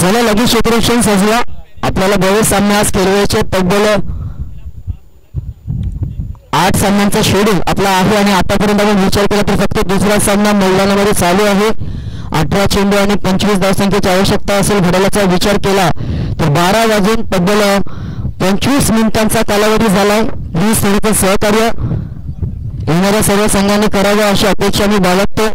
चला लगेच क्षेत्ररक्षण सजवा. आपल्याला बरेच सामने आज खेळवायचे. तब्बल 8 सामन्यांचा शेड्यूल आपला आहे आणि आतापर्यंत आपण विचार केला तर फक्त दुसरा सामना मैदानामध्ये चालू आहे. 18 चेंडू आणि 25 धावसंख्येची आवश्यकता असेल. घड्याळाचा विचार केला तर 12 वाजून तब्बल 25 मिनिटांचा कालावधी झालाय. प्लीज थोडंसं सहकार्य येणाऱ्या सर्व संघांनी करावं अशी अपेक्षा मी बाळगतो.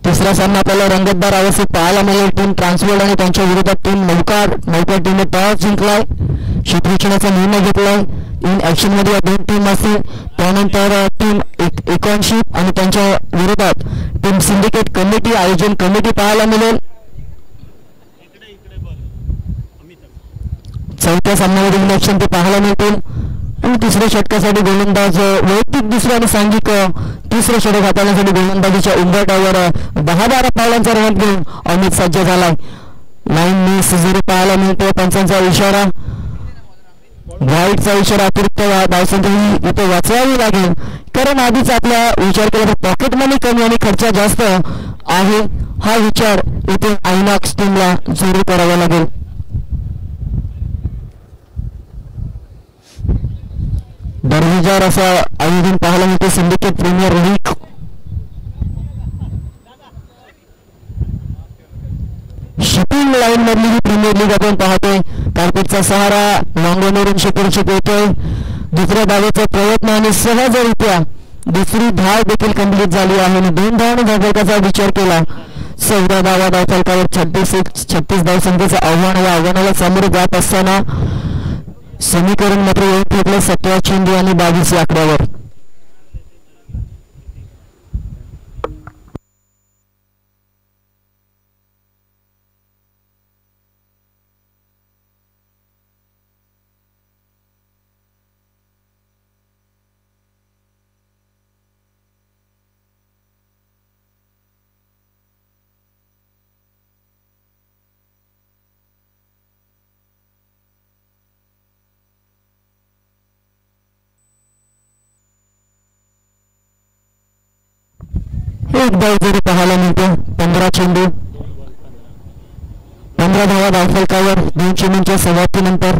तिसरा सामना आपल्याला रंगतदार अवस्थेत पाहायला मिळेल. टीम ट्रान्सवर्ल्ड आणि त्यांच्या विरोधात टीम नौकार टीमने टॉस जिंकलाय. क्षेत्ररक्षणाचा निर्णय घेतलाय. इन ऍक्शन मध्ये या 2 टीम असतील. त्यानंतर टीम इकॉनशिप आणि त्यांच्या विरोधात टीम सिंडिकेट कमिटी आयोजन कमिटी पाहायला मिळेल. चौथ्या सामन्यावरील ऍक्शन ते पाहायला मिळतील. आणि तिसऱ्या षटकासाठी गोलंदाज वैयक्तिक दुसरं आणि सांघिक तिसरं षटक हाताळण्यासाठी गोलंदाजीच्या उंबरठ्यावर 10-12 पावलांचा रन घेऊन अमित सज्ज झालाय. लाईन मिस 0 पाहायला मिळतो. पंचांचा इशारा वाईटचा इशारा. अतिरिक्त धावसंख्या ही इथे वाचवावी लागेल कारण आधीच आपला विचार केला तर पॉकेट मनी कमी आणि खर्च जास्त आहे. हा विचार इथे आयनॉक्स टीमला जरूर करावा लागेल. दर्जेदार असं आयोजन पाहायला मिळते. Syndicate premier league shipping line मधली ही प्रीमियर लीग आपण पाहतोय. कार्पेटचा सहारा लॉंगोनवरून क्षेत्ररक्षक येतोय. दुसऱ्या धावेचा प्रयत्न आणि सहजरित्या दुसरी धाव देखील कंप्लीट झाली आहे आणि 2 धावांनी धावफलकाचा विचार केला. 14 धावा धावफलकावर 36 धावसंख्येचं आव्हान. या आव्हानाला सामोरे जात असताना समीकरण मात्र येऊन ठेवलं 17 चेंडू आणि 22 आकड्यावर. एक धाव जरी पाहायला मिळते. 15 चेंडू 15 धावा धावफलकावर 2 चेंडूंच्या समाप्तीनंतर.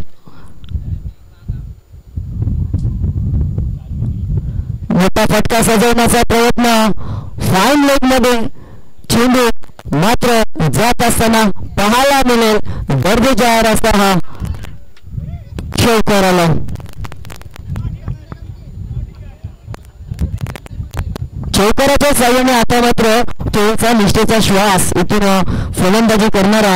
मोठा फटका सजवण्याचा प्रयत्न. फाईन लेग मध्ये चेंडू मात्र जात असताना पाहायला मिळेल. दर्जेदार असा हा खेळ करायला. चौकाराच्या साह्याने आता मात्र थोडासा निष्ठेचा श्वास इथून फलंदाजी करणारा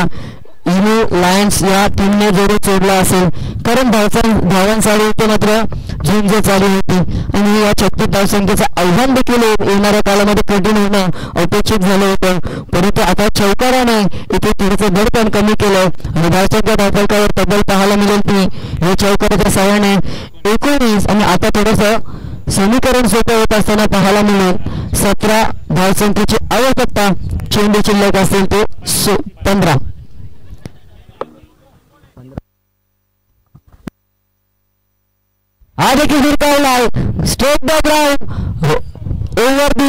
इनू लायन्स या टीमने जरूर सोडला असेल कारण धावांसाठी इथे मात्र झुंज चालू होती आणि या 36 धावसंख्येचं आव्हान देखील येणाऱ्या काळामध्ये कठीण होणं अपेक्षित झालं होतं. परंतु आता चौकाराने इथे थोडंसं दडपण कमी केलं आणि धावसंख्या धावफलकावर तब्बल पाहायला मिळेल ती या चौकाराच्या साह्याने 19 आणि आता थोडंसं समीकरण सोपं होत असताना पाहायला मिळेल 17 धावसंख्येची आवश्यकता. चेंडू शिल्लक असतील ते 15. हा देखील फिरकावलाय. Straight the ground over the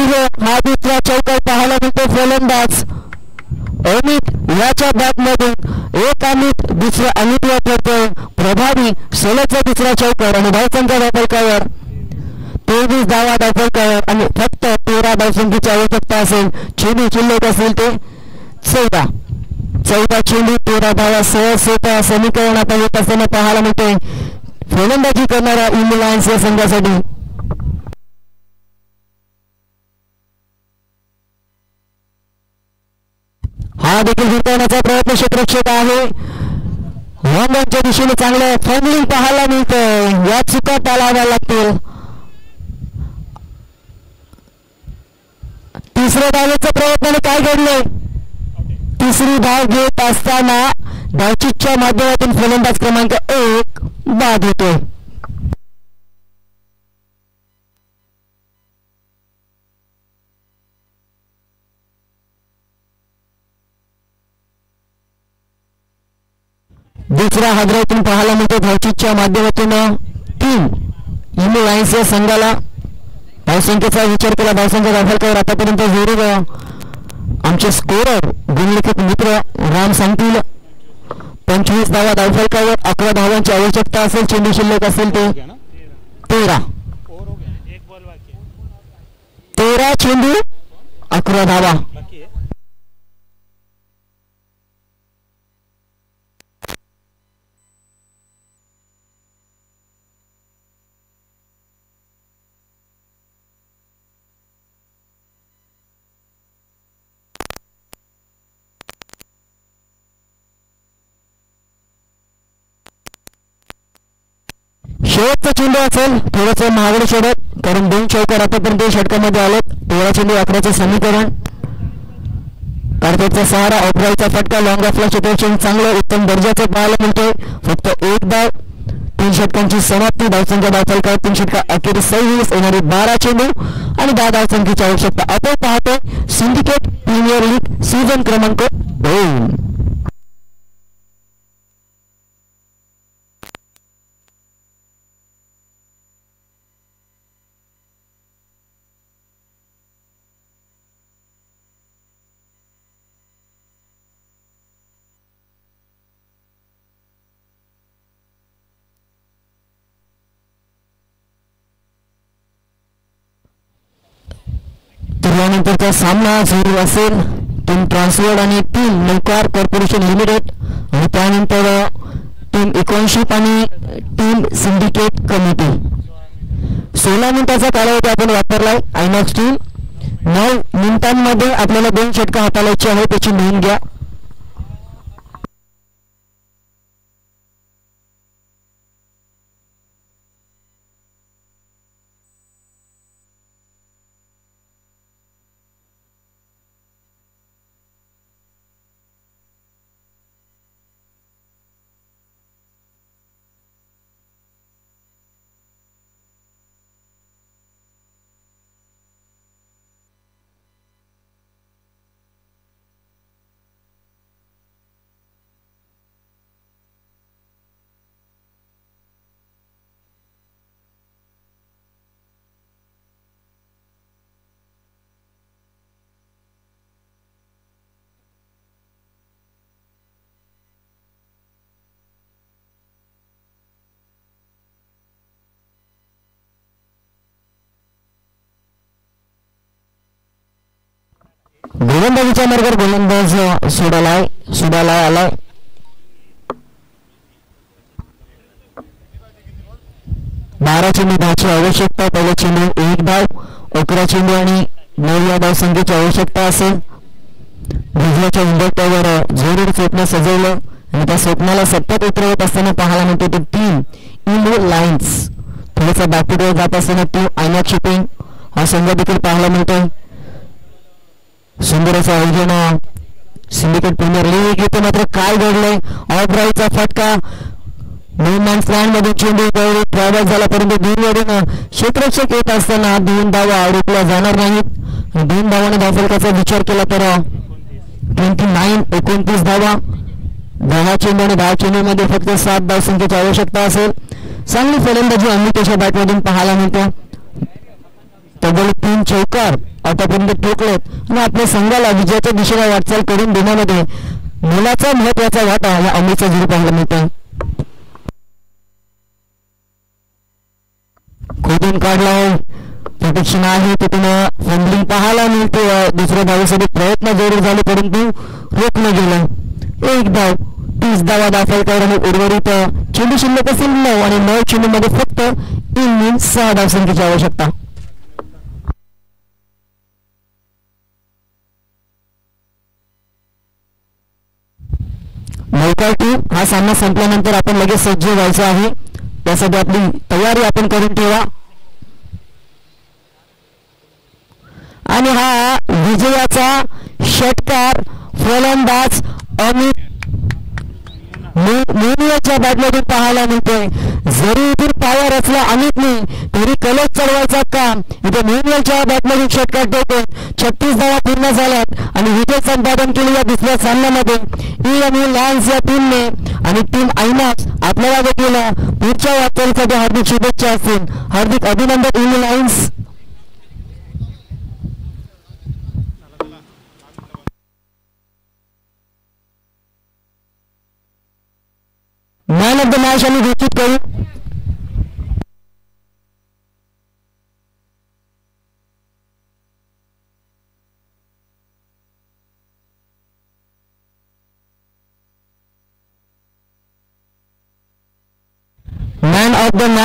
हा दुसरा चौकार पाहायला मिळतो. फलंदाज अमित याच्या बॅटमधून एक अमित दुसरा अमित वापरतोय. प्रभावी सलगचा दुसरा चौकार आणि धावसंख्या धावफलकावर 23 धावा धावफलकावर आणि फक्त 13 धावसंख्येची आवश्यकता असेल. चेंडू शिल्लक असेल ते 14 चेंडू 13 धावा सहज सोपा समीकरण आता होत असताना पाहायला मिळते फलंदाजी करणारा इनू लायन्स या संघासाठी. हा देखील जिंकवण्याचा प्रयत्न क्षेत्ररक्षक आहे. लॉंगॉनच्या दिशेने चांगलं फंबलिंग पाहायला मिळतं. या चुका टाळाव्या लागतील. तिसऱ्या धावेचा प्रयत्नाने काय घडले. तिसरी धाव घेत असताना धावचीच्या माध्यमातून फलंदाज क्रमांक 1 बाद होतोय. दुसऱ्या हादरातून पाहायला मिळतो धावचीच्या माध्यमातून 3 इमो लायन्स या संघाला धावसंख्येचा विचार केला. धावसंख्या दाखल आतापर्यंत जरूर आमचे स्कोरर गुणलेखक मित्र राम सांगतील 25 धावा धावफलकावर. 11 धावांची आवश्यकता असेल. चेंडू शिल्लक असेल ते 13. 13 चेंडू 11 धावा. शेवटचा चेंडू असेल थोडस महागडे सोडत, कारण 2 चौकार आतापर्यंत षटकामध्ये आलेत. 13 चेंडू 11चे समीकरण. कार्पेटचा सहारा, ऑफराईचा फटका, लॉंग ऑफला क्षेत्ररक्षण चांगलं उत्तम दर्जाचं पाहायला मिळतोय. फक्त 1 धाव. 3 षटकांची समाप्ती. धावसंख्या दाखल 3 षटका अखेर 26 येणारी 12 चेंडू आणि 10 धावसंख्येची आवश्यकता. आपण पाहतोय सिंडिकेट प्रीमियर लीग सीझन क्रमांक 2. त्यानंतरचा सामना सुरू असेल टीम ट्रान्सवर्ड आणि टीम नौकार कॉर्पोरेशन लिमिटेड, आणि त्यानंतर टीम इकॉनशिप आणि टीम सिंडिकेट कमिटी. 16 मिनिटाचा कालावधी आपण वापरलाय. आयनॉक्स टीम 9 मिनिटांमध्ये आपल्याला 2 षटका हाताळायची आहे, त्याची नोंद घ्या. गोलंदाजीच्या मार्गावर गोलंदाज सोडायला आलाय. बारा चेंडू धावची आवश्यकता. पहिला चेंडू 1 धाव. 11 चेंडू आणि 9 या धावसंख्येची आवश्यकता असेल. भिजल्याच्या उंबरट्यावर जरूर स्वप्न सजवलं आणि त्या स्वप्नाला सतत उतरवत असताना पाहायला मिळते ते टीम इमो लायन्स. थोडासा बॅकफुटवर जात असताना टीम आयनॉक्स शिपिंग हा संघ देखील पाहायला मिळतोय. सुंदर असं आयोजन सिंडिकेट प्रीमियर लीग. इथे मात्र काय घडलंय, ऑफराईचा फटका, नो मॅन्स लँड मध्ये चेंडू ट्रॅव्हल झाला, परंतु 2 वरून क्षेत्ररक्षक येत असताना 2 धावा अडकल्या जाणार नाहीत. 2 धावाने धावफलकाचा विचार केला तर 29 धावा. 10 चेंडू आणि 10 चेंडूमध्ये फक्त 7 धावसंख्येची आवश्यकता असेल. चांगली फलंदाजी अमृतेच्या बॅटमधून पाहायला मिळते. तब्बल 3 चौकार आतापर्यंत ठोकलेत आणि आपल्या संघाला विजयाच्या दिशेला वाटचाल करून देण्यामध्ये मोलाचा महत्वाचा वाटा या अमृतचा जरूर पाहायला मिळतोय. खोदून काढलाय, प्रोटेक्शन आहे, तिथून फंडलिंग पाहायला मिळते. दुसऱ्या धावेसाठी प्रयत्न जरूर झाले परंतु रोखलं गेलं. 1 धाव. 30 धावा दाखल करणे. उर्वरित चेंडू शिल्लक असेल 9 आणि 9 चेंडू मध्ये फक्त 6 धावसंख्येची आवश्यकता. नौका टीम हा सामना संपल्यानंतर आपण लगेच सज्ज व्हायचं आहे, त्यासाठी आपली तयारी आपण करून ठेवा. आणि हा विजयाचा षटकार फलंदाज अमित मॅन्युअलच्या बॅटमधून पाहायला मिळतोय. जरी इथून पॉवर असला अमितने तरी कलच चढवायचं काम इथे मॅन्युअलच्या बॅटमधून षटकार ठेवतो. 36 धावा पूर्ण झाल्यात आणि विजय संपादन केले या दुसऱ्या सामन्यामध्ये EMU लायन्स या टीमने. आणि टीम आयनॉक्स आपल्याला देखील पुढच्या वाटचालीसाठी हार्दिक शुभेच्छा असतील. हार्दिक अभिनंदन EMU lions. Man of the match आम्ही घोषित करू. Man of the match